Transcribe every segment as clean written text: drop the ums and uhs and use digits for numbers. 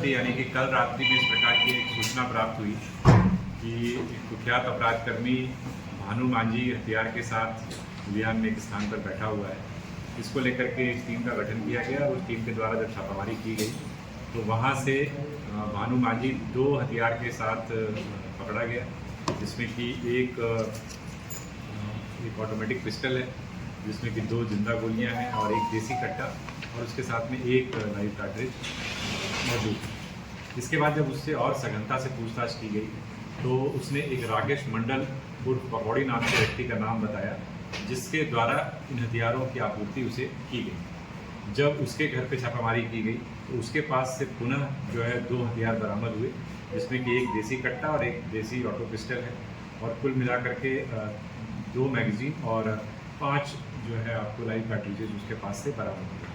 रात्रि यानी कि कल रात्रि में इस प्रकार की एक सूचना प्राप्त हुई कि एक कुख्यात अपराधकर्मी भानु मांझी हथियार के साथ लियान में एक स्थान पर बैठा हुआ है। इसको लेकर के एक टीम का गठन किया गया और उस टीम के द्वारा जब छापामारी की गई तो वहाँ से भानु मांझी 2 हथियार के साथ पकड़ा गया, जिसमें कि एक ऑटोमेटिक पिस्टल है जिसमें कि 2 जिंदा गोलियां हैं और एक देसी कट्टा और उसके साथ में एक लाइव कार्ट्रिज मौजूद है। इसके बाद जब उससे और सघनता से पूछताछ की गई तो उसने एक राकेश मंडल उर्फ पकौड़ी नाम के व्यक्ति का नाम बताया, जिसके द्वारा इन हथियारों की आपूर्ति उसे की गई। जब उसके घर पे छापामारी की गई तो उसके पास से पुनः जो है 2 हथियार बरामद हुए, जिसमें कि एक देसी कट्टा और एक देसी ऑटो पिस्टल है और कुल मिलाकर के 2 मैगजीन और 5 जो है आपको लाइव कार्ट्रिजेज उसके पास से बरामद हुए।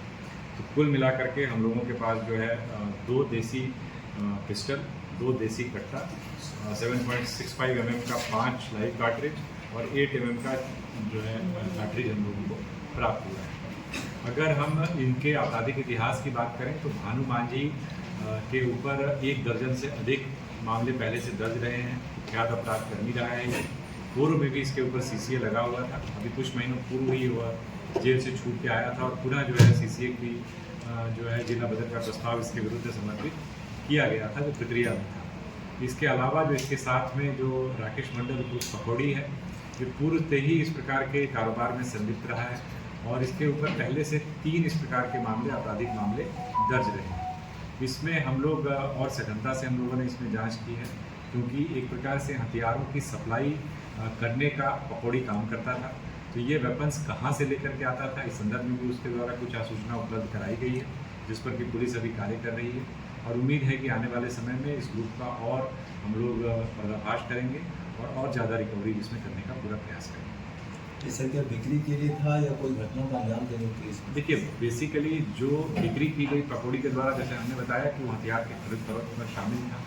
तो कुल मिलाकर के हम लोगों के पास जो है 2 देसी पिस्टल, 2 देसी कट्टा, 7.65 mm का 5 लाइव कार्ट्रिज और 8 mm का जो है कार्ट्रिज हम लोगों को प्राप्त हुआ है। अगर हम इनके आपराधिक इतिहास की बात करें तो भानु मांझी के ऊपर 1 दर्जन से अधिक मामले पहले से दर्ज रहे हैं। कुख्यात अपराधकर्मी रहा है। पूर्व में भी इसके ऊपर CCA लगा हुआ था। अभी कुछ महीनों पूर्व ही हुआ जेल से छूट के आया था और पुनः जो है CCA की जो है जिला बदल का प्रस्ताव इसके विरुद्ध समर्पित किया गया था, जो प्रक्रिया में था। इसके अलावा जो इसके साथ में जो राकेश मंडल पकौड़ी है, ये पूर्व से ही इस प्रकार के कारोबार में संलिप्त रहा है और इसके ऊपर पहले से 3 इस प्रकार के मामले, आपराधिक मामले दर्ज रहे हैं। इसमें हम लोग और सघनता से हम लोगों ने इसमें जांच की है, क्योंकि एक प्रकार से हथियारों की सप्लाई करने का पकौड़ी काम करता था। तो ये वेपन्स कहाँ से लेकर के आता था, इस संदर्भ में भी उसके द्वारा कुछ सूचना उपलब्ध कराई गई है, जिस पर कि पुलिस अभी कार्य कर रही है और उम्मीद है कि आने वाले समय में इस ग्रुप का और हम लोग पर्दाफाश करेंगे और ज़्यादा रिकवरी इसमें करने का पूरा प्रयास करेंगे। सर क्या बिक्री के लिए था या कोई घटना का अंजाम देने के लिए? देखिए, बेसिकली जो बिक्री की गई पकौड़ी के द्वारा, जैसे हमने बताया कि वो हथियार के खरीद फरोख्त में शामिल था,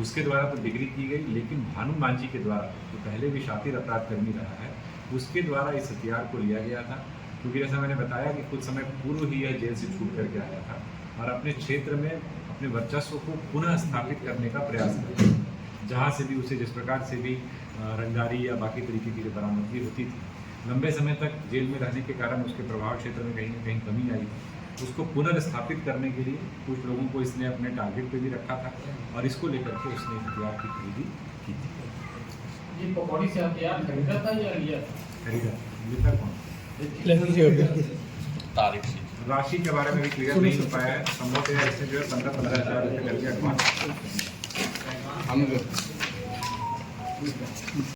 उसके द्वारा तो बिक्री की गई, लेकिन भानु मांझी के द्वारा जो पहले भी शातिर अपराधकर्मी रहा है, उसके द्वारा इस हथियार को लिया गया था। क्योंकि जैसा मैंने बताया कि कुछ समय पूर्व ही यह जेल से छूट करके आया था और अपने क्षेत्र में अपने वर्चस्व को पुनः स्थापित करने का प्रयास किया, जहाँ से भी उसे जिस प्रकार से भी रंगदारी या बाकी तरीके की जो बरामदगी होती थी, लंबे समय तक जेल में रहने के कारण उसके प्रभाव क्षेत्र में कहीं ना कहीं कमी आई। उसको पुनर्स्थापित करने के लिए कुछ लोगों को इसने अपने टारगेट पे भी रखा था और इसको लेकर के उसने हथियार की खरीदी की थी। ये पकौड़ी से हथियार खरीदा था या लिया था? खरीदा। लिखा कौन? तारीख से राशि के बारे में भी क्लियर नहीं हो पाया है। संभवतः इससे जो है 15-15 हज़ार रुपये करके एडवांस हम